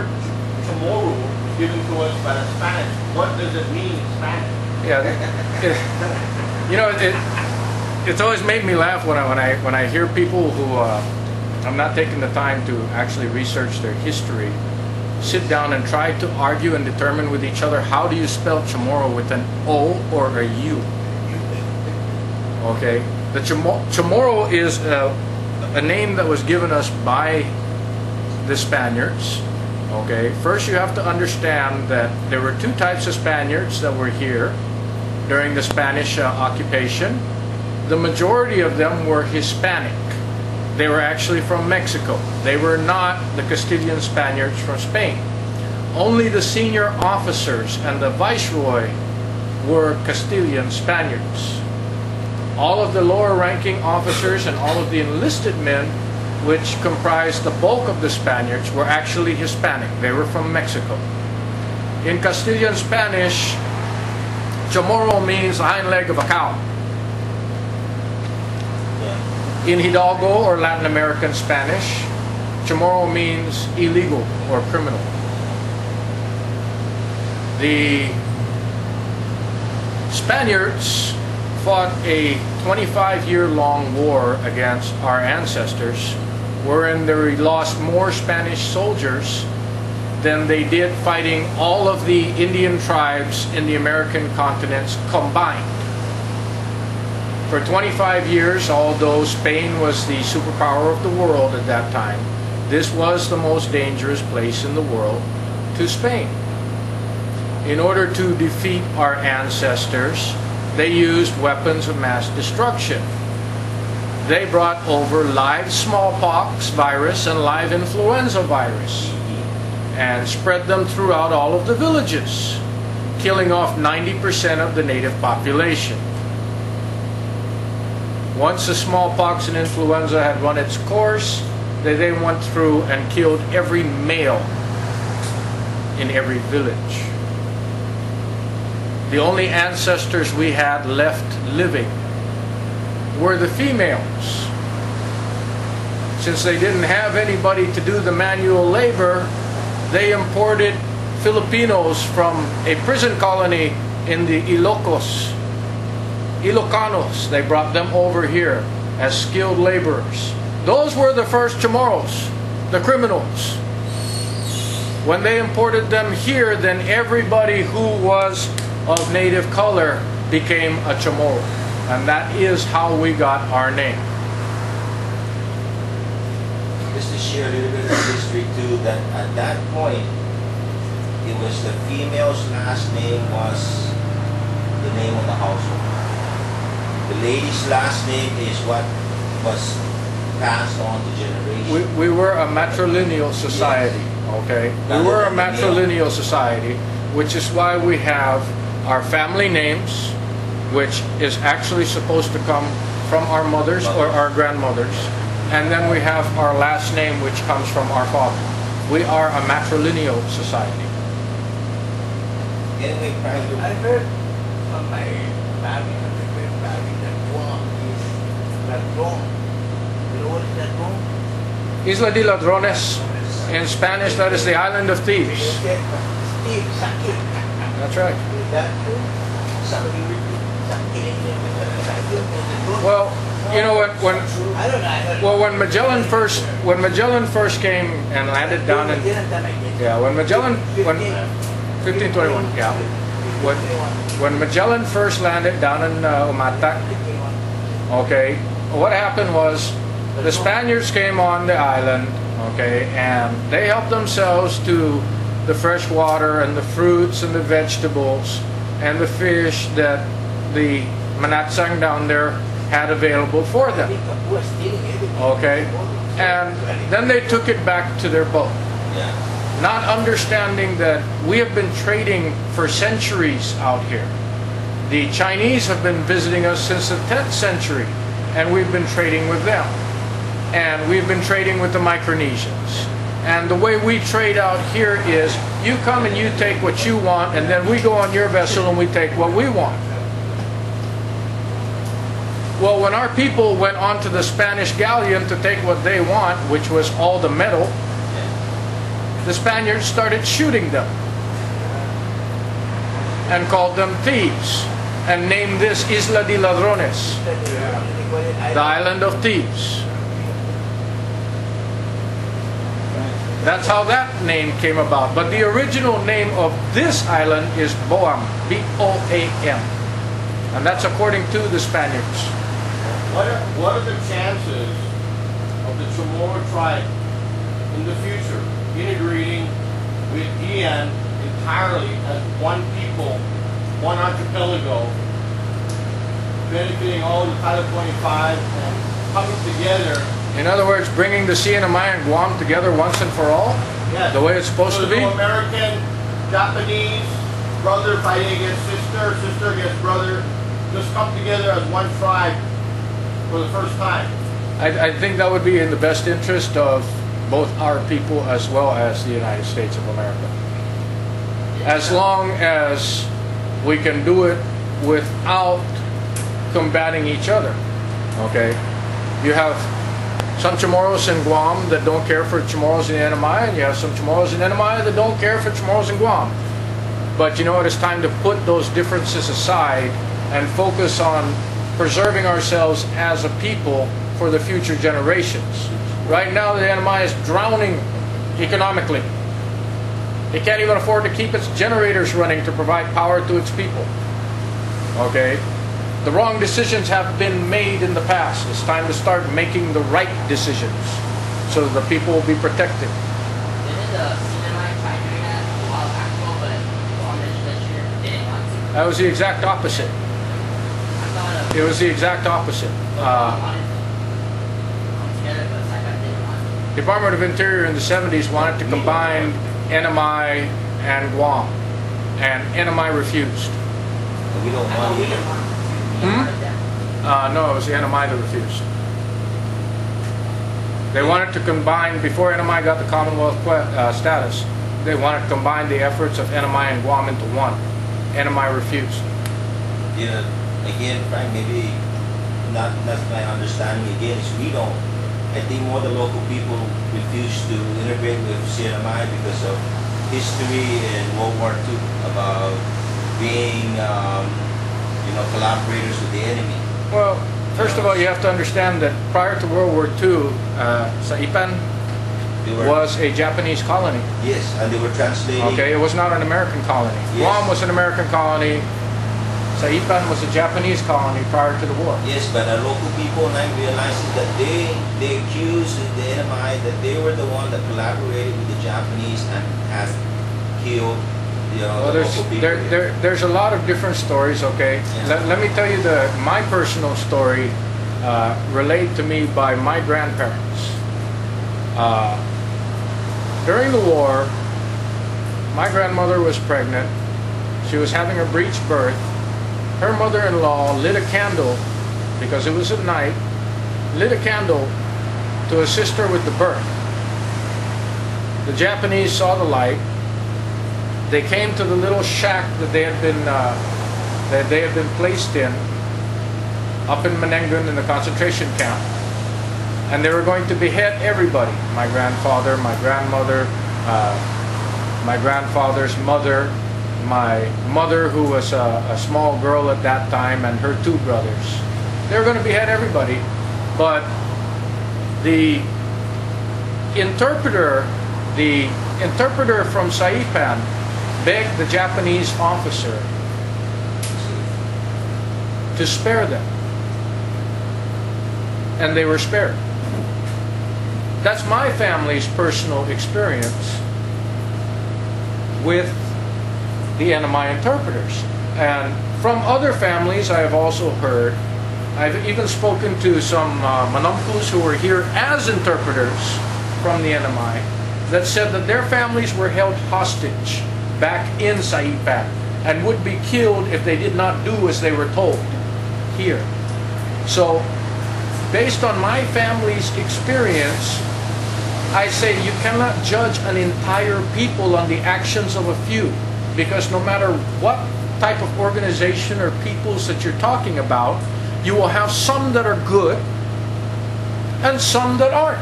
word Chamorro given to us by the Spanish. What does it mean in Spanish? Yeah, you know, it's always made me laugh when I hear people who I'm not taking the time to actually research their history, sit down and try to argue and determine with each other, how do you spell Chamorro, with an O or a U? Okay, the Chamorro is a name that was given us by the Spaniards. Okay, first you have to understand that there were two types of Spaniards that were here during the Spanish occupation. The majority of them were Hispanic. They were actually from Mexico. They were not the Castilian Spaniards from Spain. Only the senior officers and the viceroy were Castilian Spaniards. All of the lower ranking officers and all of the enlisted men, which comprised the bulk of the Spaniards, were actually Hispanic. They were from Mexico. In Castilian Spanish, Chamorro means the hind leg of a cow. In Hidalgo or Latin American Spanish, Chamorro means illegal or criminal. The Spaniards fought a 25-year-long war against our ancestors, wherein they lost more Spanish soldiers than they did fighting all of the Indian tribes in the American continents combined. For 25 years, although Spain was the superpower of the world at that time, this was the most dangerous place in the world to Spain. In order to defeat our ancestors, they used weapons of mass destruction. They brought over live smallpox virus and live influenza virus and spread them throughout all of the villages, killing off 90% of the native population. Once the smallpox and influenza had run its course, they then went through and killed every male in every village. The only ancestors we had left living were the females. Since they didn't have anybody to do the manual labor, they imported Filipinos from a prison colony in the Ilocanos. They brought them over here as skilled laborers. Those were the first Chamorros, the criminals. When they imported them here, then everybody who was of native color became a Chamorro. And that is how we got our name. Just to share a little bit of history too, that at that point, it was the female's last name was the name of the household. The lady's last name is what was passed on to generations. We were a matrilineal society, yes. Okay? We were a matrilineal society, which is why we have our family names, which is actually supposed to come from our mothers or our grandmothers, and then we have our last name, which comes from our father. We are a matrilineal society. Anyway, I heard from my family, that Guam is Ladron. You know what is Ladron? Isla de Ladrones. In Spanish, that is the island of thieves. That's right. Well, you know when Magellan first came and landed down in 1521, yeah. When Magellan first landed down in Umatac, okay, what happened was the Spaniards came on the island, okay, and they helped themselves to the fresh water and the fruits and the vegetables and the fish that the Manatsang down there had available for them. Okay, and then they took it back to their boat, not understanding that we have been trading for centuries out here. The Chinese have been visiting us since the 10th century, and we've been trading with them. And we've been trading with the Micronesians. And the way we trade out here is, you come and you take what you want, and then we go on your vessel and we take what we want. Well, when our people went onto the Spanish galleon to take what they want, which was all the metal, the Spaniards started shooting them and called them thieves and named this Isla de Ladrones, the island of thieves. That's how that name came about. But the original name of this island is Boam, B-O-A-M. And that's according to the Spaniards. What are the chances of the Chamorro tribe in the future integrating with Ian entirely as one people, one archipelago, benefiting all the Title 25 and coming together? In other words, bringing the CNMI and Guam together once and for all? Yes. The way it's supposed to be? No American, Japanese, brother fighting against sister, sister against brother, just come together as one tribe for the first time. I think that would be in the best interest of both our people as well as the United States of America. As long as we can do it without combating each other. Okay? You have some Chamorros in Guam that don't care for Chamorros in NMI, and you have some Chamorros in NMI that don't care for Chamorros in Guam. But you know what? It's time to put those differences aside and focus on preserving ourselves as a people for the future generations. Right now, the NMI is drowning economically. It can't even afford to keep its generators running to provide power to its people. Okay? The wrong decisions have been made in the past. It's time to start making the right decisions so that the people will be protected. Didn't the CNMI try doing that a while back ago, but on the legislature didn't want to? That was the exact opposite. I thought It was the exact opposite. wanted to come together, but Saipan didn't want to. Department of Interior in the 70s wanted to combine NMI and Guam, and NMI refused. We don't I thought want we either. didn't want to be Hmm? part of them. No, it was the NMI that refused. They wanted to combine, before NMI got the Commonwealth status, they wanted to combine the efforts of NMI and Guam into one. NMI refused. Yeah, again, Frank, maybe not that's my understanding again is we don't. I think more the local people refuse to integrate with CNMI because of history in World War II about being collaborators with the enemy. Well, first of all, you have to understand that prior to World War II, Saipan They were, was a Japanese colony. yes, and they were translating. Okay, it was not an American colony. Yes. Guam was an American colony. Saipan was a Japanese colony prior to the war. Yes, but our local people now realizing that they accused the enemy that they were the one that collaborated with the Japanese and has killed Well, the local people. there's a lot of different stories, okay? Yeah. Let me tell you my personal story relayed to me by my grandparents. During the war, my grandmother was pregnant. She was having a breech birth. Her mother-in-law lit a candle, because it was at night, lit a candle to assist her with the birth. The Japanese saw the light. They came to the little shack that they had been placed in up in Menengun in the concentration camp, and they were going to behead everybody. My grandfather, my grandmother, my grandfather's mother, my mother, who was a small girl at that time, and her two brothers. They were going to behead everybody, but the interpreter from Saipan begged the Japanese officer to spare them, and they were spared. That's my family's personal experience with the NMI interpreters. And from other families I have also heard, I've even spoken to some Manamkus who were here as interpreters from the NMI, that said that their families were held hostage back in Saipan and would be killed if they did not do as they were told here. So, based on my family's experience, I say you cannot judge an entire people on the actions of a few, because no matter what type of organization or peoples that you're talking about, you will have some that are good and some that aren't.